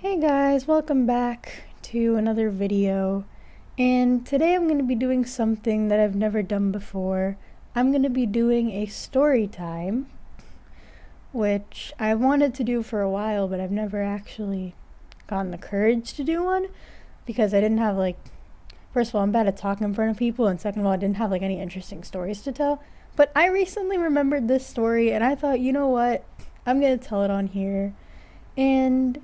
Hey guys, welcome back to another video. And today I'm going to be doing something that I've never done before. I'm going to be doing a story time, which I wanted to do for a while, but I've never actually gotten the courage to do one because I didn't have first of all, I'm bad at talking in front of people, and second of all, I didn't have any interesting stories to tell. But I recently remembered this story and I thought, you know what? I'm going to tell it on here. And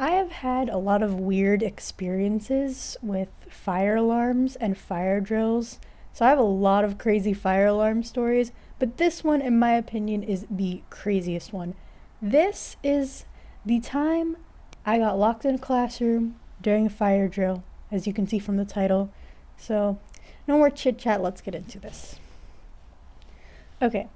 I have had a lot of weird experiences with fire alarms and fire drills. So I have a lot of crazy fire alarm stories, but this one, in my opinion, is the craziest one. This is the time I got locked in a classroom during a fire drill, as you can see from the title. So, no more chit chat, let's get into this. Okay,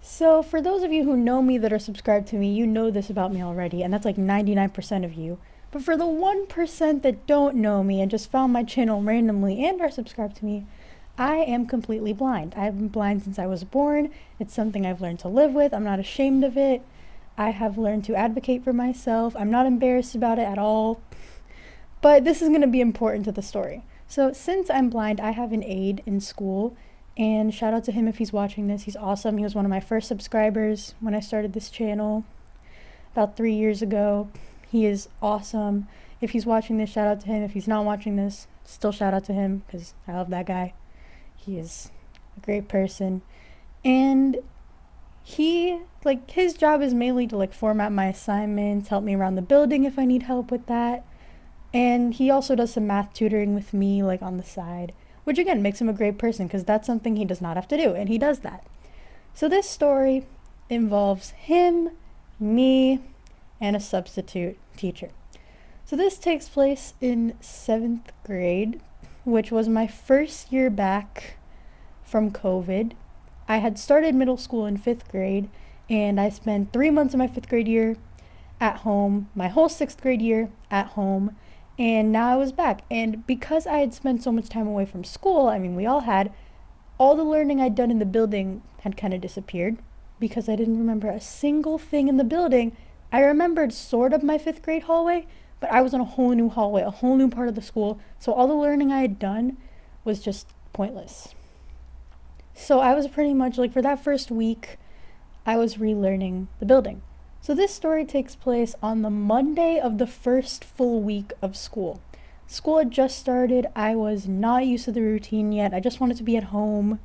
so for those of you who know me that are subscribed to me, you know this about me already, and that's like 99% of you. But for the 1% that don't know me and just found my channel randomly and are subscribed to me, I am completely blind. I've been blind since I was born. It's something I've learned to live with. I'm not ashamed of it. I have learned to advocate for myself. I'm not embarrassed about it at all. But this is going to be important to the story. So since I'm blind, I have an aide in school. And shout out to him if he's watching this. He's awesome. He was one of my first subscribers when I started this channel about 3 years ago. He is awesome. If he's watching this, shout out to him. If he's not watching this, still shout out to him because I love that guy. He is a great person. And his job is mainly to format my assignments, help me around the building if I need help with that. And he also does some math tutoring with me on the side, which again makes him a great person because that's something he does not have to do, and he does that. So this story involves him, me, and a substitute teacher. So this takes place in 7th grade, which was my first year back from COVID. I had started middle school in 5th grade, and I spent 3 months of my 5th grade year at home, my whole 6th grade year at home, and now I was back. And because I had spent so much time away from school, we all had, all the learning I'd done in the building had kind of disappeared because I didn't remember a single thing in the building. I remembered sort of my 5th grade hallway, but I was in a whole new hallway, a whole new part of the school. So all the learning I had done was just pointless. So I was pretty much for that first week, I was relearning the building. So this story takes place on the Monday of the first full week of school. School had just started. I was not used to the routine yet. I just wanted to be at home.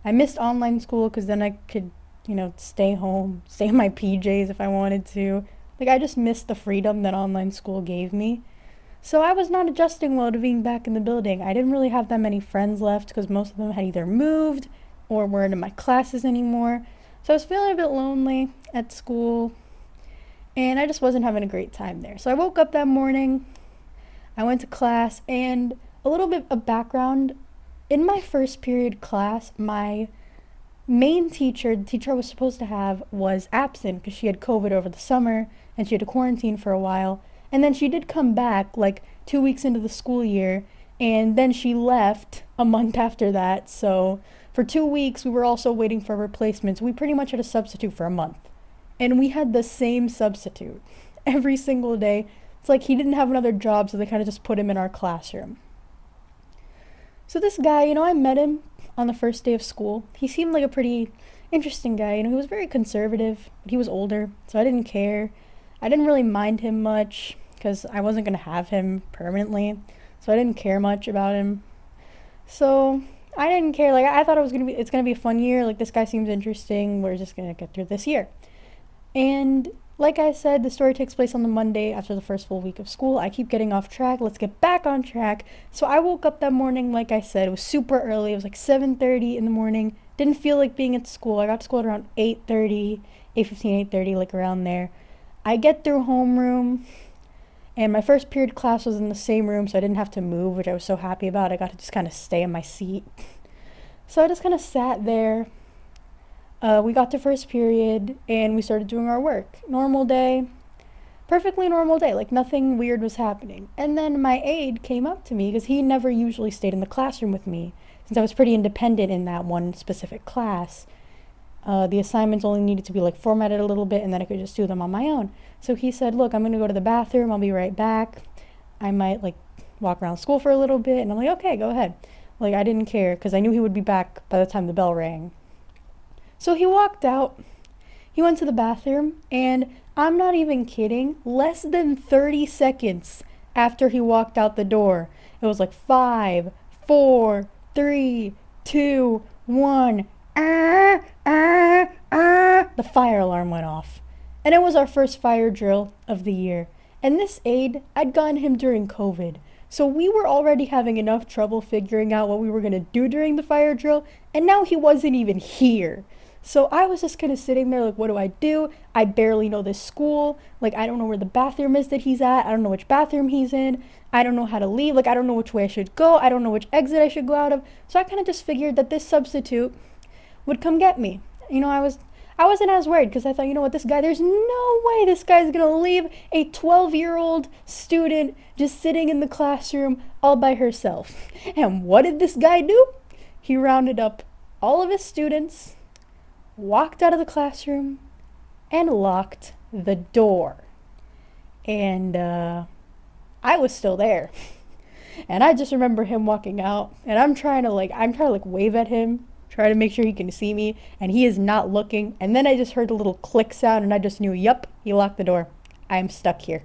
I missed online school because then I could, stay home, stay in my PJs if I wanted to. I just missed the freedom that online school gave me. So I was not adjusting well to being back in the building. I didn't really have that many friends left because most of them had either moved or weren't in my classes anymore. So I was feeling a bit lonely at school. And I just wasn't having a great time there. So I woke up that morning, I went to class, and a little bit of background. In my first period class, my main teacher, the teacher I was supposed to have, was absent because she had COVID over the summer and she had to quarantine for a while. And then she did come back 2 weeks into the school year, and then she left a month after that. So for 2 weeks, we were also waiting for replacements. We pretty much had a substitute for a month. And we had the same substitute every single day. It's he didn't have another job, so they kind of just put him in our classroom. So this guy, I met him on the first day of school. He seemed like a pretty interesting guy. He was very conservative, but he was older, so I didn't care. I didn't really mind him much because I wasn't going to have him permanently, so I didn't care much about him. So I didn't care. I thought it's going to be a fun year. This guy seems interesting. We're just going to get through this year. And like I said, the story takes place on the Monday after the first full week of school. I keep getting off track. Let's get back on track. So I woke up that morning, like I said, it was super early. It was 7:30 in the morning. Didn't feel like being at school. I got to school at around 8:30, 8:15, 8:30, around there. I get through homeroom, and my first period class was in the same room, so I didn't have to move, which I was so happy about. I got to just kind of stay in my seat. So I just kind of sat there. We got to first period, and we started doing our work. Normal day, perfectly normal day, nothing weird was happening. And then my aide came up to me, because he never usually stayed in the classroom with me, since I was pretty independent in that one specific class. The assignments only needed to be like formatted a little bit, and then I could just do them on my own. So he said, look, I'm gonna go to the bathroom, I'll be right back. I might like walk around school for a little bit. And I'm like, okay, go ahead. Like, I didn't care because I knew he would be back by the time the bell rang. So he walked out, he went to the bathroom, and I'm not even kidding, less than 30 seconds after he walked out the door, it was like 5, 4, 3, 2, 1. The fire alarm went off. And it was our first fire drill of the year. And this aide, I'd gotten him during COVID. So we were already having enough trouble figuring out what we were going to do during the fire drill, and now he wasn't even here. So I was just kind of sitting there like, what do I do? I barely know this school. Like, I don't know where the bathroom is that he's at. I don't know which bathroom he's in. I don't know how to leave. Like, I don't know which way I should go. I don't know which exit I should go out of. So I kind of just figured that this substitute would come get me. You know, I wasn't as worried because I thought, you know what, this guy, there's no way this guy's going to leave a 12-year-old student just sitting in the classroom all by herself. And what did this guy do? He rounded up all of his students, walked out of the classroom, and locked the door. And I was still there. And I just remember him walking out, and I'm trying to wave at him, try to make sure he can see me, and he is not looking. And then I just heard a little click sound, and I just knew, yup, he locked the door. I'm stuck here.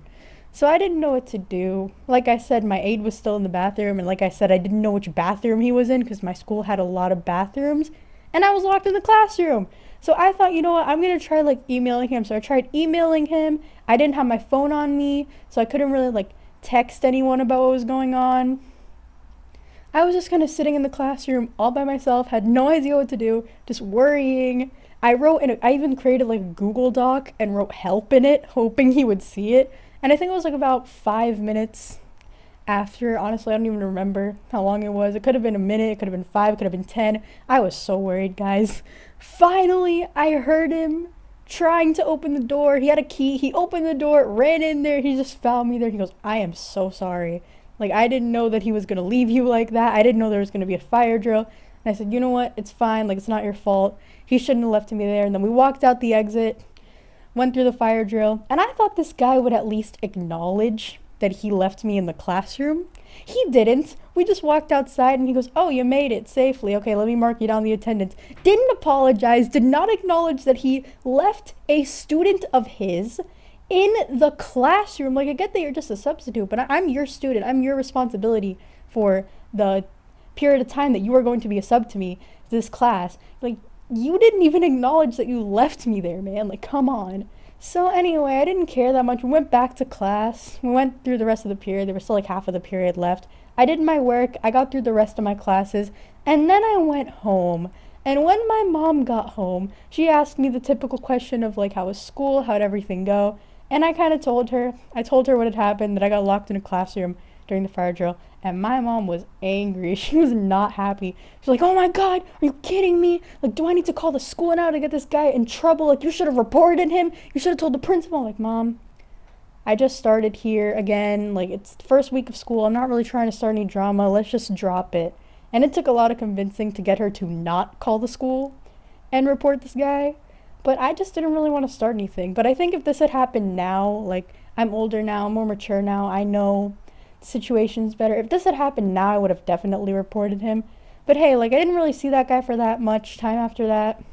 So I didn't know what to do. Like I said, my aide was still in the bathroom, and like I said, I didn't know which bathroom he was in because my school had a lot of bathrooms, and I was locked in the classroom. So I thought, you know what, I'm going to try like emailing him. So I tried emailing him. I didn't have my phone on me, so I couldn't really like text anyone about what was going on. I was just kind of sitting in the classroom all by myself, had no idea what to do, just worrying. I even created like a Google Doc and wrote help in it, hoping he would see it. And I think it was like about 5 minutes after. Honestly, I don't even remember how long it was. It could have been a minute, it could have been 5, it could have been 10. I was so worried, guys. Finally, I heard him trying to open the door. He had a key. He opened the door, ran in there. He just found me there. He goes, I am so sorry. Like, I didn't know that he was going to leave you like that. I didn't know there was going to be a fire drill. And I said, you know what? It's fine. Like, it's not your fault. He shouldn't have left me there. And then we walked out the exit, went through the fire drill. And I thought this guy would at least acknowledge that he left me in the classroom. He didn't. We just walked outside and he goes, oh, you made it safely. Okay, let me mark you down the attendance. Didn't apologize, did not acknowledge that he left a student of his in the classroom. Like, I get that you're just a substitute, but I'm your student. I'm your responsibility for the period of time that you are going to be a sub to me, this class. Like, you didn't even acknowledge that you left me there, man. Like, come on. So anyway, I didn't care that much. We went back to class. We went through the rest of the period. There was still like half of the period left. I did my work. I got through the rest of my classes. And then I went home. And when my mom got home, she asked me the typical question of like, how was school? How'd everything go? And I kind of told her. I told her what had happened, that I got locked in a classroom during the fire drill. And my mom was angry. She was not happy. She's like, oh my God, are you kidding me? Like, do I need to call the school now to get this guy in trouble? Like, you should have reported him. You should have told the principal. I'm like, Mom, I just started here again. Like, it's the first week of school. I'm not really trying to start any drama. Let's just drop it. And it took a lot of convincing to get her to not call the school and report this guy. But I just didn't really want to start anything. But I think if this had happened now, like, I'm older now, I'm more mature now, I know situation's better. If this had happened now, I would have definitely reported him. But hey, like, I didn't really see that guy for that much time after that.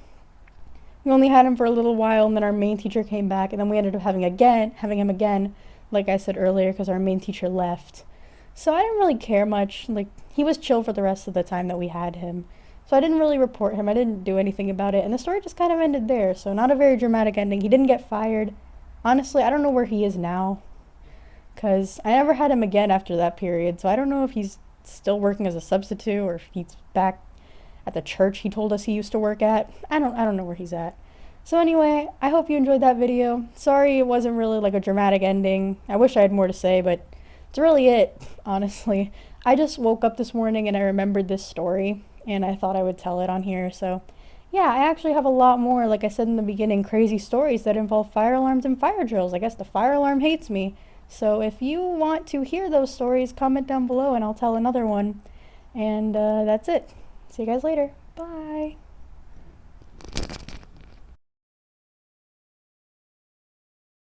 We only had him for a little while, and then our main teacher came back, and then we ended up having him again, like I said earlier, because our main teacher left. So I didn't really care much. Like, he was chill for the rest of the time that we had him. So I didn't really report him. I didn't do anything about it, and the story just kind of ended there. So not a very dramatic ending. He didn't get fired. Honestly, I don't know where he is now, because I never had him again after that period. So I don't know if he's still working as a substitute or if he's back at the church he told us he used to work at. I don't know where he's at. So anyway, I hope you enjoyed that video. Sorry it wasn't really like a dramatic ending. I wish I had more to say, but it's really it, honestly. I just woke up this morning and I remembered this story, and I thought I would tell it on here. So yeah, I actually have a lot more, like I said in the beginning, crazy stories that involve fire alarms and fire drills. I guess the fire alarm hates me. So if you want to hear those stories, comment down below and I'll tell another one. And that's it. See you guys later. Bye.